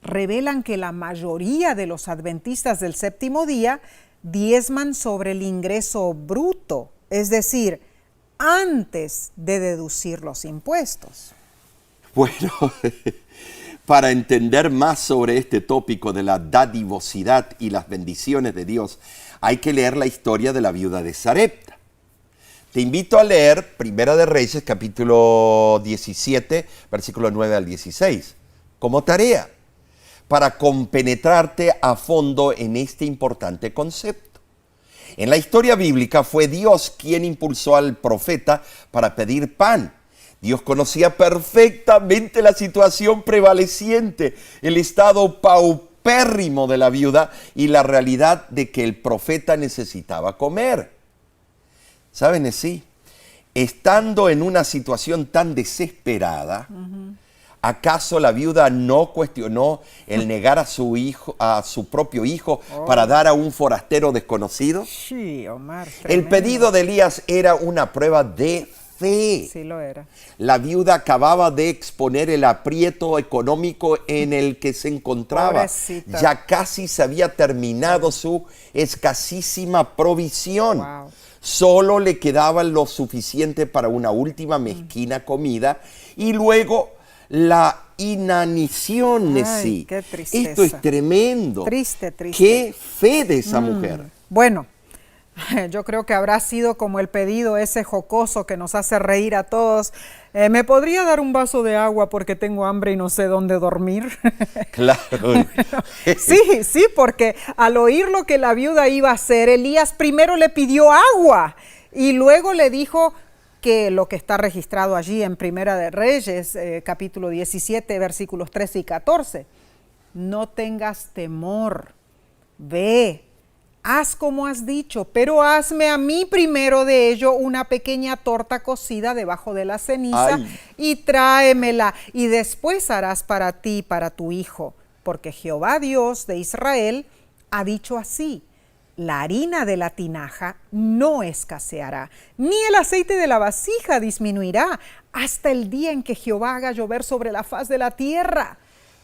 revelan que la mayoría de los adventistas del séptimo día diezman sobre el ingreso bruto, es decir, antes de deducir los impuestos. Bueno, para entender más sobre este tópico de la dadivosidad y las bendiciones de Dios, hay que leer la historia de la viuda de Sarepta. Te invito a leer Primera de Reyes, capítulo 17, versículos 9 al 16, como tarea, para compenetrarte a fondo en este importante concepto. En la historia bíblica fue Dios quien impulsó al profeta para pedir pan. Dios conocía perfectamente la situación prevaleciente, el estado paupérrimo de la viuda y la realidad de que el profeta necesitaba comer. ¿Saben así? Estando en una situación tan desesperada, ¿acaso la viuda no cuestionó el negar a su propio hijo para dar a un forastero desconocido? Sí, Omar, el pedido de Elías era una prueba de fe. Sí lo era. La viuda acababa de exponer el aprieto económico en el que se encontraba. Pobrecita. Ya casi se había terminado su escasísima provisión. Wow. Solo le quedaba lo suficiente para una última mezquina comida y luego la inanición. Ay, qué tristeza. Esto es tremendo. Triste, triste. Qué fe de esa mujer. Bueno, yo creo que habrá sido como el pedido ese jocoso que nos hace reír a todos. ¿Me podría dar un vaso de agua porque tengo hambre y no sé dónde dormir? Claro. Bueno, sí, porque al oír lo que la viuda iba a hacer, Elías primero le pidió agua y luego le dijo que lo que está registrado allí en Primera de Reyes, capítulo 17, versículos 13 y 14. No tengas temor, ve, haz como has dicho, pero hazme a mí primero de ello una pequeña torta cocida debajo de la ceniza. Ay. Y tráemela, y después harás para ti y para tu hijo, porque Jehová Dios de Israel ha dicho así: la harina de la tinaja no escaseará, ni el aceite de la vasija disminuirá, hasta el día en que Jehová haga llover sobre la faz de la tierra.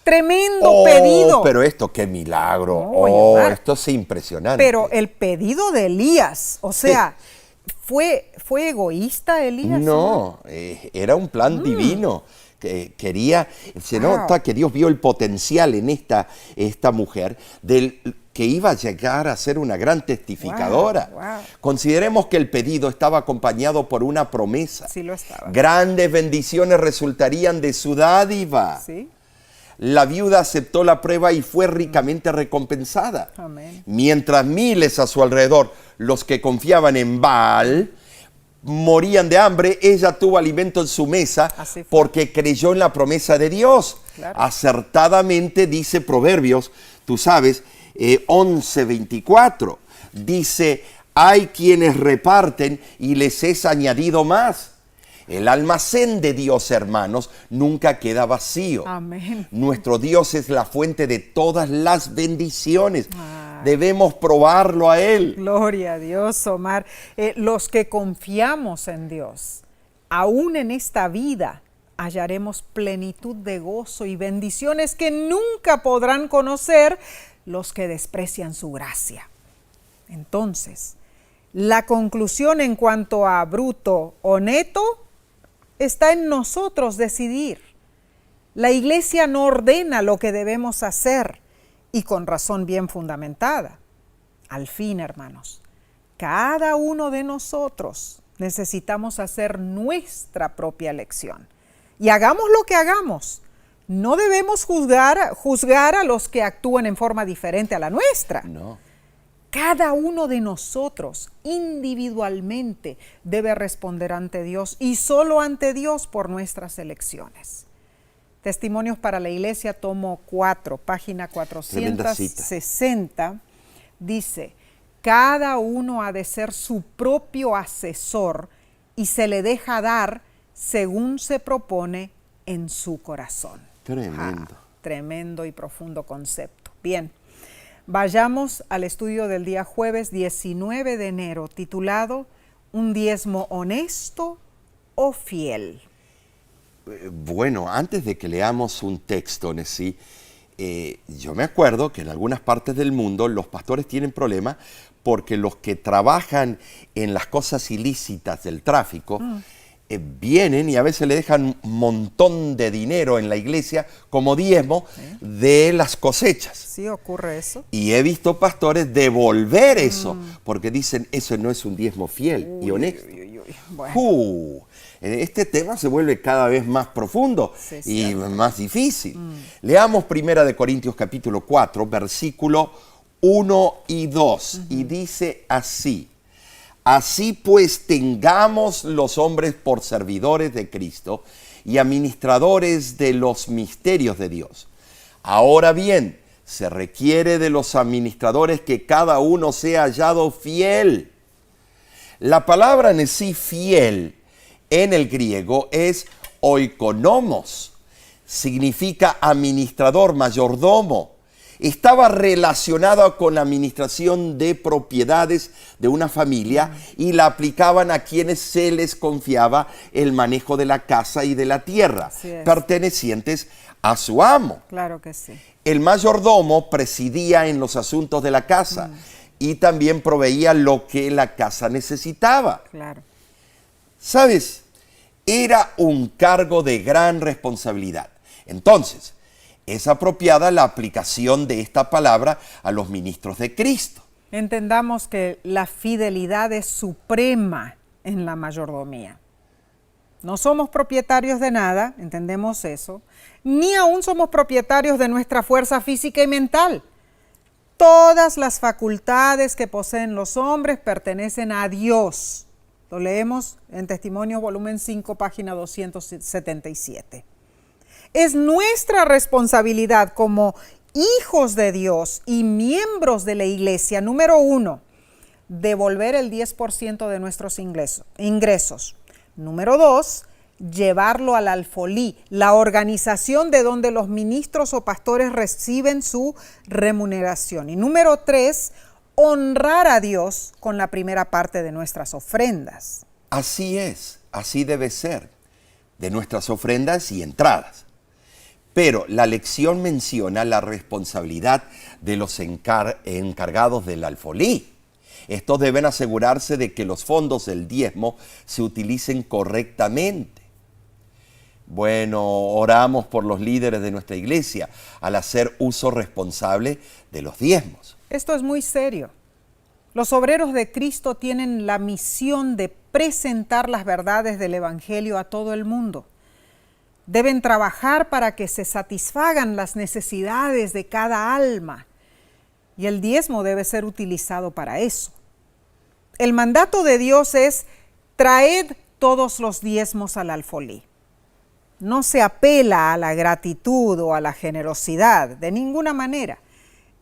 Tremendo pedido. Pero esto, qué milagro. Omar, esto es impresionante. Pero el pedido de Elías, o sea, ¿fue egoísta Elías? No, era un plan divino. Quería, se nota que Dios vio el potencial en esta mujer que iba a llegar a ser una gran testificadora. Wow. Consideremos que el pedido estaba acompañado por una promesa. Sí lo estaba. Grandes bendiciones resultarían de su dádiva. Sí. La viuda aceptó la prueba y fue ricamente recompensada. Amén. Mientras miles a su alrededor, los que confiaban en Baal, morían de hambre, ella tuvo alimento en su mesa porque creyó en la promesa de Dios. Claro. Acertadamente dice Proverbios, tú sabes, 11:24. Dice, hay quienes reparten y les es añadido más. El almacén de Dios, hermanos, nunca queda vacío. Amén. Nuestro Dios es la fuente de todas las bendiciones. Debemos probarlo a Él. Gloria a Dios, Omar. Los que confiamos en Dios, aún en esta vida, hallaremos plenitud de gozo y bendiciones que nunca podrán conocer los que desprecian su gracia. Entonces, la conclusión en cuanto a bruto o neto está en nosotros decidir. La Iglesia no ordena lo que debemos hacer, y con razón bien fundamentada. Al fin, hermanos, cada uno de nosotros necesitamos hacer nuestra propia elección. Y hagamos lo que hagamos, no debemos juzgar a los que actúan en forma diferente a la nuestra. No. Cada uno de nosotros individualmente debe responder ante Dios y solo ante Dios por nuestras elecciones. Testimonios para la Iglesia, tomo 4, página 460, dice, cada uno ha de ser su propio asesor y se le deja dar según se propone en su corazón. Tremendo. Tremendo y profundo concepto. Bien, vayamos al estudio del día jueves 19 de enero, titulado ¿Un diezmo honesto o fiel? Bueno, antes de que leamos un texto, Nesí, yo me acuerdo que en algunas partes del mundo los pastores tienen problemas porque los que trabajan en las cosas ilícitas del tráfico vienen y a veces le dejan un montón de dinero en la iglesia como diezmo de las cosechas. Sí, ocurre eso. Y he visto pastores devolver eso porque dicen, eso no es un diezmo fiel y honesto. Bueno. Este tema se vuelve cada vez más profundo y más difícil. Leamos 1 Corintios capítulo 4, versículo 1 y 2. Y dice así: Así pues tengamos los hombres por servidores de Cristo y administradores de los misterios de Dios. Ahora bien, se requiere de los administradores que cada uno sea hallado fiel. La palabra en sí fiel en el griego es oikonomos, significa administrador, mayordomo. Estaba relacionada con la administración de propiedades de una familia y la aplicaban a quienes se les confiaba el manejo de la casa y de la tierra, pertenecientes a su amo. Claro que sí. El mayordomo presidía en los asuntos de la casa y también proveía lo que la casa necesitaba. Claro. ¿Sabes? Era un cargo de gran responsabilidad. Entonces, es apropiada la aplicación de esta palabra a los ministros de Cristo. Entendamos que la fidelidad es suprema en la mayordomía. No somos propietarios de nada, entendemos eso, ni aún somos propietarios de nuestra fuerza física y mental. Todas las facultades que poseen los hombres pertenecen a Dios. Lo leemos en Testimonios, volumen 5, página 277. Es nuestra responsabilidad como hijos de Dios y miembros de la iglesia, número 1, devolver el 10% de nuestros ingresos. Número 2, llevarlo al alfolí, la organización de donde los ministros o pastores reciben su remuneración. Y número 3, honrar a Dios con la primera parte de nuestras ofrendas. Así es, así debe ser, de nuestras ofrendas y entradas. Pero la lección menciona la responsabilidad de los encargados del alfolí. Estos deben asegurarse de que los fondos del diezmo se utilicen correctamente. Bueno, oramos por los líderes de nuestra iglesia al hacer uso responsable de los diezmos. Esto es muy serio. Los obreros de Cristo tienen la misión de presentar las verdades del Evangelio a todo el mundo. Deben trabajar para que se satisfagan las necesidades de cada alma. Y el diezmo debe ser utilizado para eso. El mandato de Dios es: traed todos los diezmos al alfolí. No se apela a la gratitud o a la generosidad, de ninguna manera.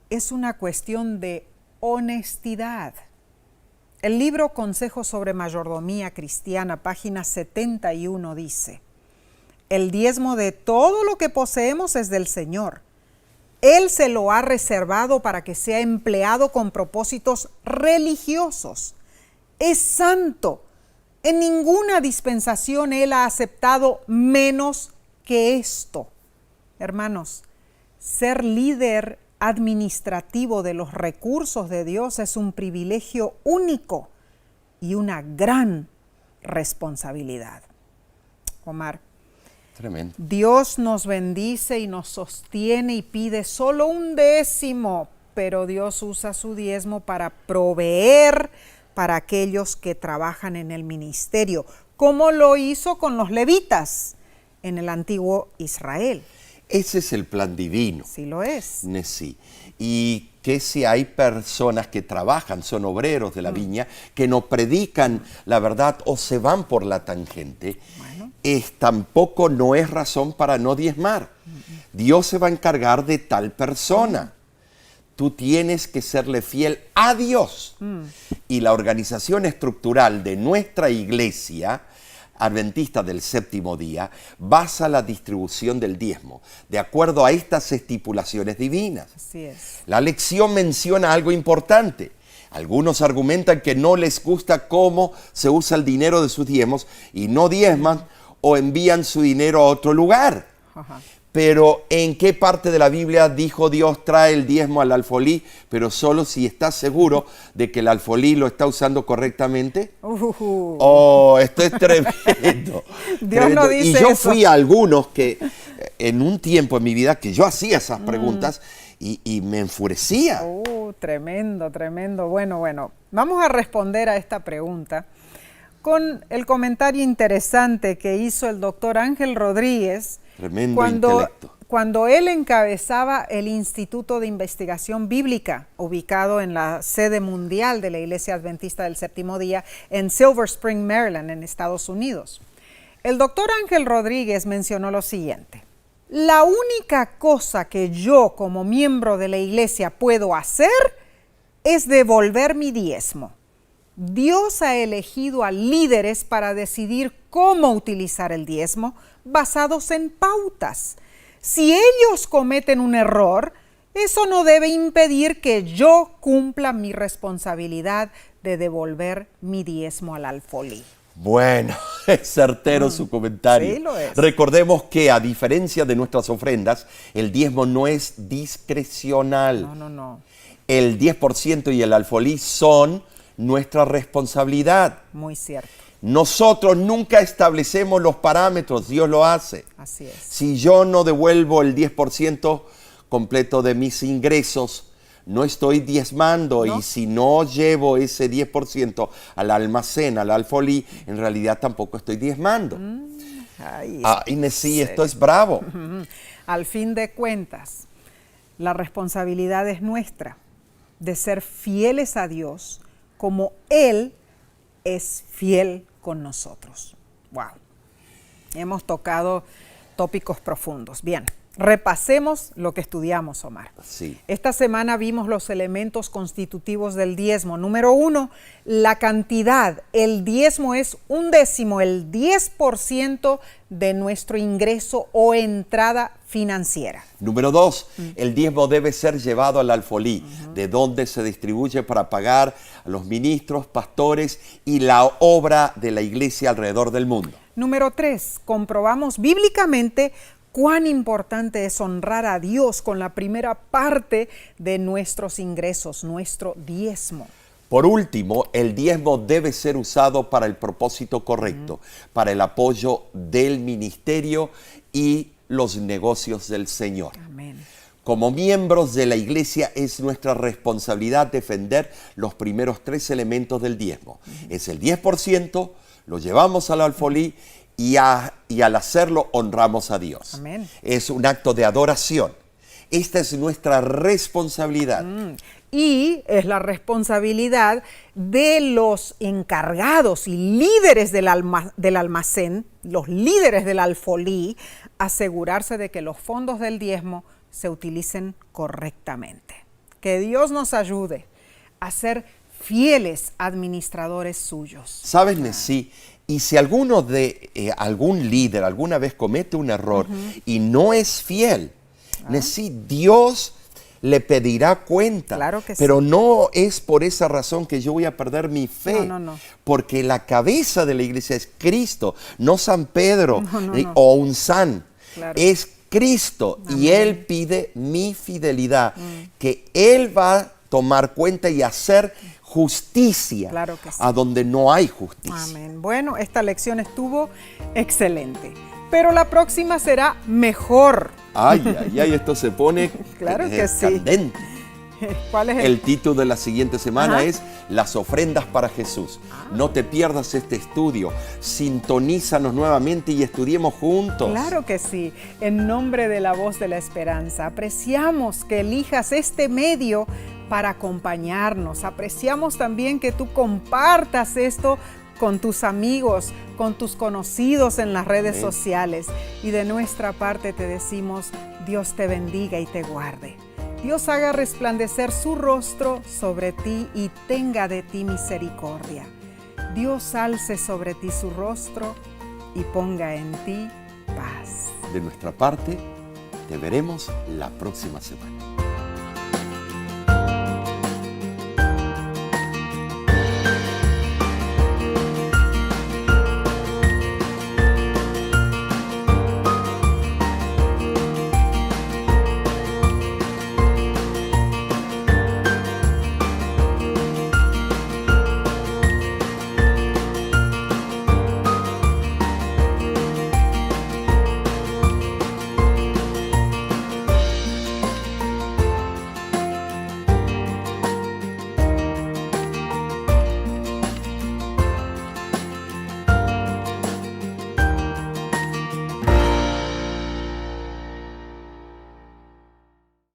Es una cuestión de honestidad. El libro Consejos sobre Mayordomía Cristiana, página 71, dice: el diezmo de todo lo que poseemos es del Señor. Él se lo ha reservado para que sea empleado con propósitos religiosos. Es santo. En ninguna dispensación Él ha aceptado menos que esto. Hermanos, ser líder administrativo de los recursos de Dios es un privilegio único y una gran responsabilidad. Omar, tremendo. Dios nos bendice y nos sostiene y pide solo un décimo, pero Dios usa su diezmo para proveer para aquellos que trabajan en el ministerio, como lo hizo con los levitas en el antiguo Israel. Ese es el plan divino. Sí lo es. Sí. Y que si hay personas que trabajan, son obreros de la viña, que no predican la verdad o se van por la tangente, tampoco no es razón para no diezmar. Dios se va a encargar de tal persona. Tú tienes que serle fiel a Dios. Y la organización estructural de nuestra iglesia Adventista del Séptimo Día basa la distribución del diezmo de acuerdo a estas estipulaciones divinas. Así es. La lección menciona algo importante. Algunos argumentan que no les gusta cómo se usa el dinero de sus diezmos y no diezman o envían su dinero a otro lugar. Ajá. Pero ¿en qué parte de la Biblia dijo Dios trae el diezmo al alfolí, pero solo si estás seguro de que el alfolí lo está usando correctamente? Oh, esto es tremendo. Dios no dice y yo eso. fui a algunos que en un tiempo en mi vida que yo hacía esas preguntas y me enfurecía. Tremendo, tremendo. Bueno, vamos a responder a esta pregunta con el comentario interesante que hizo el doctor Ángel Rodríguez Tremendo intelecto. Cuando él encabezaba el Instituto de Investigación Bíblica, ubicado en la sede mundial de la Iglesia Adventista del Séptimo Día en Silver Spring, Maryland, en Estados Unidos. El doctor Ángel Rodríguez mencionó lo siguiente: la única cosa que yo como miembro de la iglesia puedo hacer es devolver mi diezmo. Dios ha elegido a líderes para decidir cómo utilizar el diezmo basados en pautas. Si ellos cometen un error, eso no debe impedir que yo cumpla mi responsabilidad de devolver mi diezmo al alfolí. Bueno, es certero su comentario. Sí, lo es. Recordemos que a diferencia de nuestras ofrendas, el diezmo no es discrecional. No. El 10% y el alfolí son nuestra responsabilidad. Muy cierto. Nosotros nunca establecemos los parámetros, Dios lo hace. Así es. Si yo no devuelvo el 10% completo de mis ingresos, no estoy diezmando, ¿no? Y si no llevo ese 10% al almacén, al alfolí, en realidad tampoco estoy diezmando. Inés, sí, esto es bravo. Al fin de cuentas, la responsabilidad es nuestra de ser fieles a Dios como Él es fiel con nosotros. Wow. Hemos tocado tópicos profundos. Bien. Repasemos lo que estudiamos, Omar. Sí. Esta semana vimos los elementos constitutivos del diezmo. Número 1, la cantidad. El diezmo es 1/10, el 10% de nuestro ingreso o entrada financiera. Número 2, el diezmo debe ser llevado al alfolí, de donde se distribuye para pagar a los ministros, pastores y la obra de la iglesia alrededor del mundo. Número 3, comprobamos bíblicamente cuán importante es honrar a Dios con la primera parte de nuestros ingresos, nuestro diezmo. Por último, el diezmo debe ser usado para el propósito correcto, para el apoyo del ministerio y los negocios del Señor. Amén. Como miembros de la iglesia es nuestra responsabilidad defender los primeros 3 elementos del diezmo. Es el 10%, lo llevamos al alfolí y al hacerlo honramos a Dios. Amén. Es un acto de adoración. Esta es nuestra responsabilidad. Y es la responsabilidad de los encargados y líderes del almacén, los líderes del alfolí, asegurarse de que los fondos del diezmo se utilicen correctamente. Que Dios nos ayude a ser fieles administradores suyos. ¿Sabes, Nesí? Y si algún líder alguna vez comete un error y no es fiel, Nesí, Dios le pedirá cuenta. Claro que pero sí. no es por esa razón que yo voy a perder mi fe. No. Porque la cabeza de la iglesia es Cristo, no San Pedro No. o un san. Claro. Es Cristo. Amén. Y Él pide mi fidelidad, que Él va a tomar cuenta y hacer justicia, Claro que sí. a donde no hay justicia. Amén. Bueno, esta lección estuvo excelente, pero la próxima será mejor. Ay, esto se pone Claro que sí. candente. ¿Cuál es El título de la siguiente semana Ajá. es Las ofrendas para Jesús. No te pierdas este estudio. Sintonízanos nuevamente y estudiemos juntos. Claro que sí. En nombre de la Voz de la Esperanza, apreciamos que elijas este medio para acompañarnos. Apreciamos también que tú compartas esto con tus amigos, con tus conocidos en las redes Amén. sociales. Y de nuestra parte te decimos, Dios te bendiga y te guarde. Dios haga resplandecer su rostro sobre ti y tenga de ti misericordia. Dios alce sobre ti su rostro y ponga en ti paz. De nuestra parte, te veremos la próxima semana.